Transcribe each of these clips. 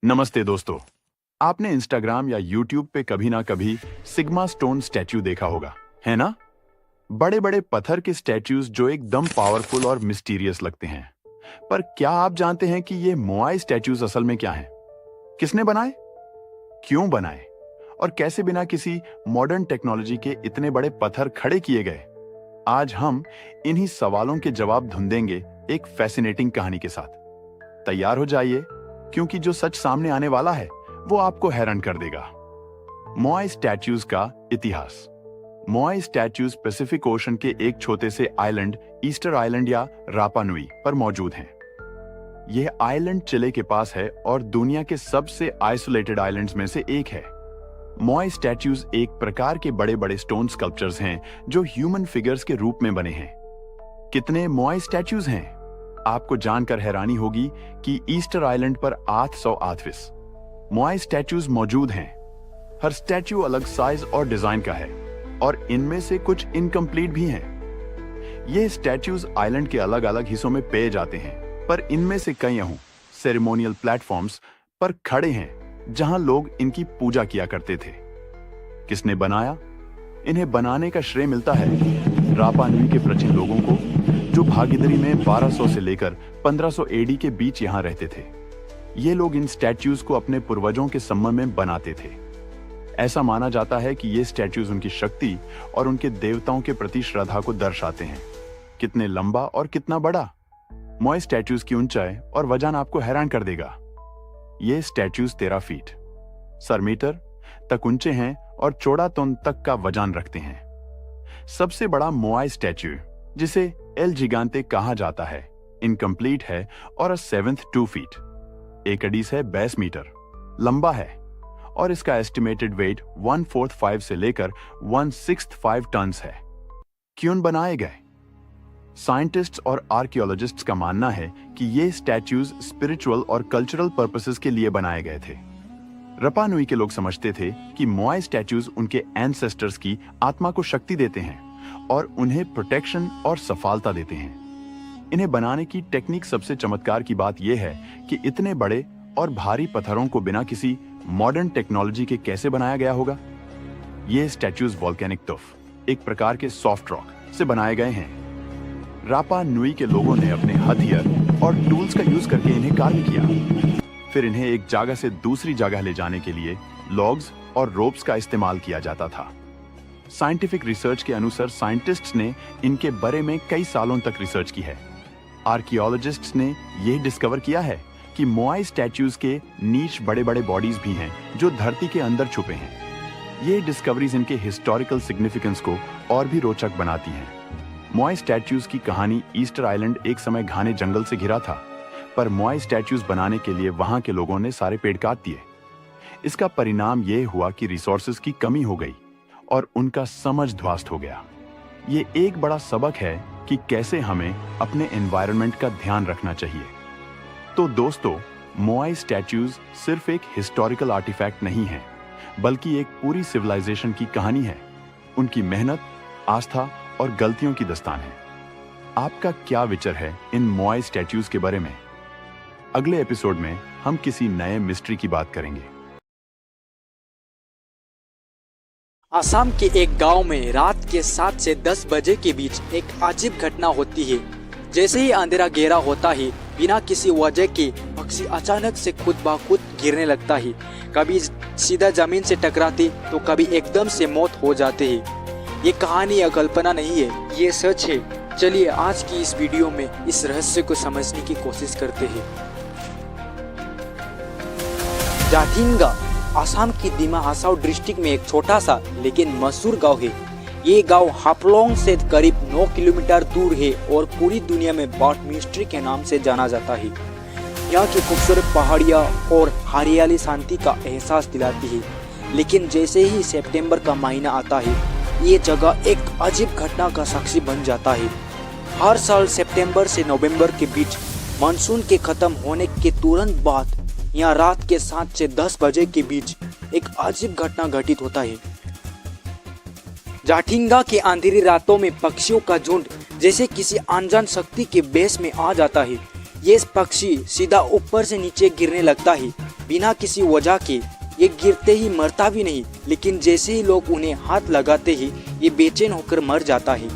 नमस्ते दोस्तों। आपने इंस्टाग्राम या यूट्यूब पे कभी ना कभी सिग्मा स्टोन स्टैच्यू देखा होगा, है ना? बड़े बड़े पत्थर के स्टैच्यूज जो एकदम पावरफुल और मिस्टीरियस लगते हैं। पर क्या आप जानते हैं कि ये मोआई स्टैच्यूज असल में क्या हैं? किसने बनाए, क्यों बनाए और कैसे बिना किसी मॉडर्न टेक्नोलॉजी के इतने बड़े पत्थर खड़े किए गए? आज हम इन्हीं सवालों के जवाब ढूंढेंगे एक फैसिनेटिंग कहानी के साथ। तैयार हो जाइए, क्योंकि जो सच सामने आने वाला है वो आपको हैरान कर देगा। मोआई स्टैच्यूज का इतिहास। मोआई स्टैच्यूज पैसिफिक ओशन के एक छोटे से आइलैंड ईस्टर आइलैंड या रापा नुई पर मौजूद हैं। यह आइलैंड चिले के पास है और दुनिया के सबसे आइसोलेटेड आइलैंड्स में से एक है। मोआई स्टैच्यूज एक प्रकार के बड़े बड़े स्टोन स्कल्पचर्स हैं जो ह्यूमन फिगर्स के रूप में बने हैं। कितने मोआई स्टैच्यूज हैं? आपको जानकर हैरानी होगी कि ईस्टर आइलैंड पर 828 मोआई स्टैच्यूज मौजूद हैं। हर स्टैच्यू अलग साइज और डिजाइन का है और इनमें से कुछ इनकम्प्लीट भी हैं। ये स्टैच्यूज आइलैंड के अलग अलग हिस्सों में पेए जाते हैं, पर इनमें से कई सेरेमोनियल प्लेटफॉर्म्स पर खड़े हैं जहां लोग इनकी पूजा किया करते थे। किसने बनाया? इन्हें बनाने का श्रेय मिलता है रापा नुई के प्राचीन लोगों को, जो भागीदारी में 1200 से लेकर 1500 एडी के बीच यहां रहते थे। ये लोग इन स्टैच्यूज को अपने पूर्वजों के सम्मान में बनाते थे। ऐसा माना जाता है कि ये स्टैच्यूज उनकी शक्ति और उनके देवताओं के प्रति श्रद्धा को दर्शाते हैं। कितने लंबा और कितना बड़ा? मोआई स्टैच्यूज की ऊंचाई और वजन आपको हैरान कर देगा। ये स्टैच्यूज 13 फीट 7 मीटर तक ऊंचे हैं और चौड़ा टन तक का वजन रखते हैं। सबसे बड़ा मोआई स्टैच्यू, जिसे एल जिगांते कहा जाता है, इनकम्प्लीट है और 7 2 फीट 1 अड़ी से 22 मीटर लंबा है और इसका एस्टिमेटेड वेट 145 से लेकर 165 टन है। क्यों बनाए गए? साइंटिस्ट्स और आर्कियोलॉजिस्ट्स का मानना है कि ये स्टैच्यूज स्पिरिचुअल और कल्चरल पर्पसेस के लिए बनाए गए थे। रापा नुई के लोग समझते थे कि मोआई स्टैच्यूज उनके एंसेस्टर्स की आत्मा को शक्ति देते हैं और उन्हें प्रोटेक्शन और सफलता देते हैं। इन्हें बनाने की टेक्निक सबसे चमत्कार की बात यह है कि इतने बड़े और भारी पत्थरों को बिना किसी मॉडर्न टेक्नोलॉजी के कैसे बनाया गया होगा। ये स्टैच्यूज वोल्केनिक तुफ, एक प्रकार के सॉफ्ट रॉक से बनाए गए हैं। रापा नुई के लोगों ने अपने हथियार और टूल्स का यूज करके इन्हें कार्य किया। फिर इन्हें एक जगह से दूसरी जगह ले जाने के लिए लॉग्स और रोप्स का इस्तेमाल किया जाता था। साइंटिफिक रिसर्च के अनुसार साइंटिस्ट्स ने इनके बारे में कई सालों तक रिसर्च की है। आर्कियोलॉजिस्ट्स ने यह डिस्कवर किया है कि मोआई स्टैच्यूज के नीच बड़े बड़े बॉडीज भी हैं जो धरती के अंदर छुपे हैं। ये डिस्कवरीज इनके हिस्टोरिकल सिग्निफिकेंस को और भी रोचक बनाती हैं। मोआई स्टैच्यूज की कहानी ईस्टर आइलैंड एक समय घने जंगल से घिरा था, पर मोआई स्टैच्यूज बनाने के लिए वहां के लोगों ने सारे पेड़ काट दिए। इसका परिणाम यह हुआ कि रिसोर्सेज की कमी हो गई और उनका समझ ध्वस्त हो गया। ये एक बड़ा सबक है कि कैसे हमें अपने एनवायरनमेंट का ध्यान रखना चाहिए। तो दोस्तों, मोआई स्टैच्यूज सिर्फ एक हिस्टोरिकल आर्टिफैक्ट नहीं है, बल्कि एक पूरी सिविलाइजेशन की कहानी है। उनकी मेहनत, आस्था और गलतियों की दास्तान है। आपका क्या विचार है इन मोआई स्टैच्यूज के बारे में? अगले एपिसोड में हम किसी नए मिस्ट्री की बात करेंगे। असम के एक गांव में रात के 7 से 10 बजे के बीच एक अजीब घटना होती है। जैसे ही अंधेरा गहरा होता है, बिना किसी वजह के पक्षी अचानक से खुद ब खुद गिरने लगता है। कभी सीधा जमीन से टकराते तो कभी एकदम से मौत हो जाते हैं। ये कहानी या कल्पना नहीं है, ये सच है। चलिए आज की इस वीडियो में इस रहस्य को समझने की कोशिश करते हैं। जाठिंगा असम की दिमा हासाओ डिस्ट्रिक्ट में एक छोटा सा लेकिन मशहूर गांव है। ये गांव हाफलोंग से करीब 9 किलोमीटर दूर है और पूरी दुनिया में बर्ड मिस्ट्री के नाम से जाना जाता है। यहाँ की खूबसूरत पहाड़ियाँ और हरियाली शांति का एहसास दिलाती है। लेकिन जैसे ही सितंबर का महीना आता है, ये जगह एक अजीब घटना का साक्षी बन जाता है। हर साल सितंबर से नवंबर के बीच मानसून के खत्म होने के तुरंत बाद यहाँ रात के 7 से 10 बजे के बीच एक अजीब घटना घटित होता है। जाठिंगा के अंधेरी रातों में पक्षियों का झुंड जैसे किसी अनजान शक्ति के बेस में आ जाता है। ये पक्षी सीधा ऊपर से नीचे गिरने लगता है बिना किसी वजह के। ये गिरते ही मरता भी नहीं, लेकिन जैसे ही लोग उन्हें हाथ लगाते ही ये बेचैन होकर मर जाता है।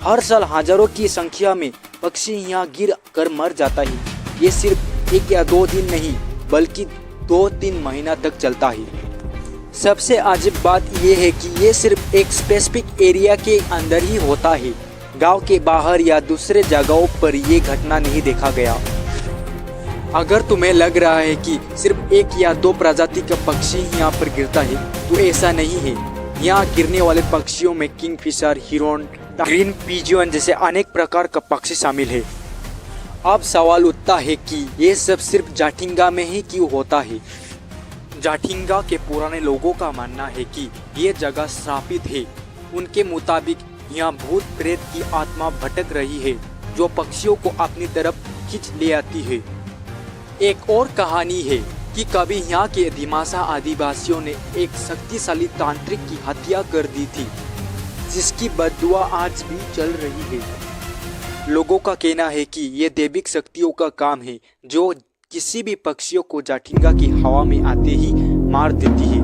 हर साल हजारों की संख्या में पक्षी यहाँ गिर कर मर जाता है। ये सिर्फ 1 या 2 दिन नहीं बल्कि 2-3 महीना तक चलता है। सबसे अजीब बात यह है कि ये सिर्फ एक स्पेसिफिक एरिया के अंदर ही होता है। गांव के बाहर या दूसरे जगहों पर ये घटना नहीं देखा गया। अगर तुम्हें लग रहा है कि सिर्फ 1 या 2 प्रजाति का पक्षी यहाँ पर गिरता है तो ऐसा नहीं है। यहाँ गिरने वाले पक्षियों में किंगफिशर, हिरन, ग्रीन पिजियन जैसे अनेक प्रकार का पक्षी शामिल है। अब सवाल उठता है कि ये सब सिर्फ जाठिंगा में ही क्यों होता है। जाठिंगा के पुराने लोगों का मानना है कि ये जगह श्रापित है। उनके मुताबिक यहाँ भूत प्रेत की आत्मा भटक रही है जो पक्षियों को अपनी तरफ खींच ले आती है। एक और कहानी है कि कभी यहाँ के दिमासा आदिवासियों ने एक शक्तिशाली तांत्रिक की हत्या कर दी थी, जिसकी बददुआ आज भी चल रही है। लोगों का कहना है कि ये दैविक शक्तियों का काम है जो किसी भी पक्षियों को जाठिंगा की हवा में आते ही मार देती है।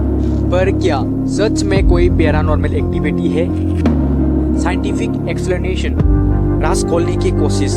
पर क्या सच में कोई पैरानॉर्मल एक्टिविटी है? साइंटिफिक एक्सप्लेनेशन राज खोलने की कोशिश।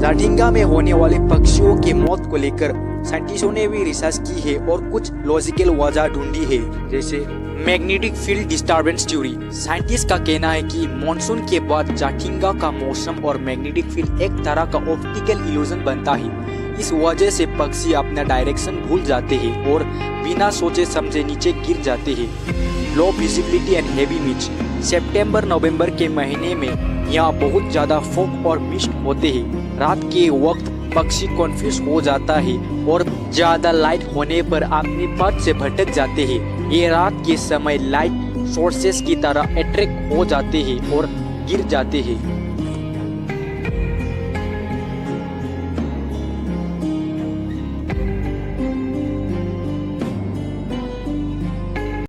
जाठिंगा में होने वाले पक्षियों के मौत को लेकर साइंटिस्टों ने भी रिसर्च की है और कुछ लॉजिकल वजह ढूंढी है, जैसे magnetic field disturbance theory. Scientist का कहना है कि मॉनसून के बाद जाठिंगा का मौसम और मैग्नेटिक फील्ड एक तरह का ऑप्टिकल इल्यूजन बनता है। इस वजह से पक्षी अपना डायरेक्शन भूल जाते हैं और बिना सोचे समझे नीचे गिर जाते हैं। Low visibility and heavy mist. सितंबर-नवंबर के महीने में यहाँ बहुत ज्यादा फॉग और मिस्ट होते हैं। रात के वक्त पक्षी कन्फ्यूज हो जाता है और ज्यादा लाइट होने पर अपने पथ से भटक जाते हैं। ये रात के समय लाइट सोर्सेस की तरह अट्रैक्ट हो जाते हैं और गिर जाते हैं।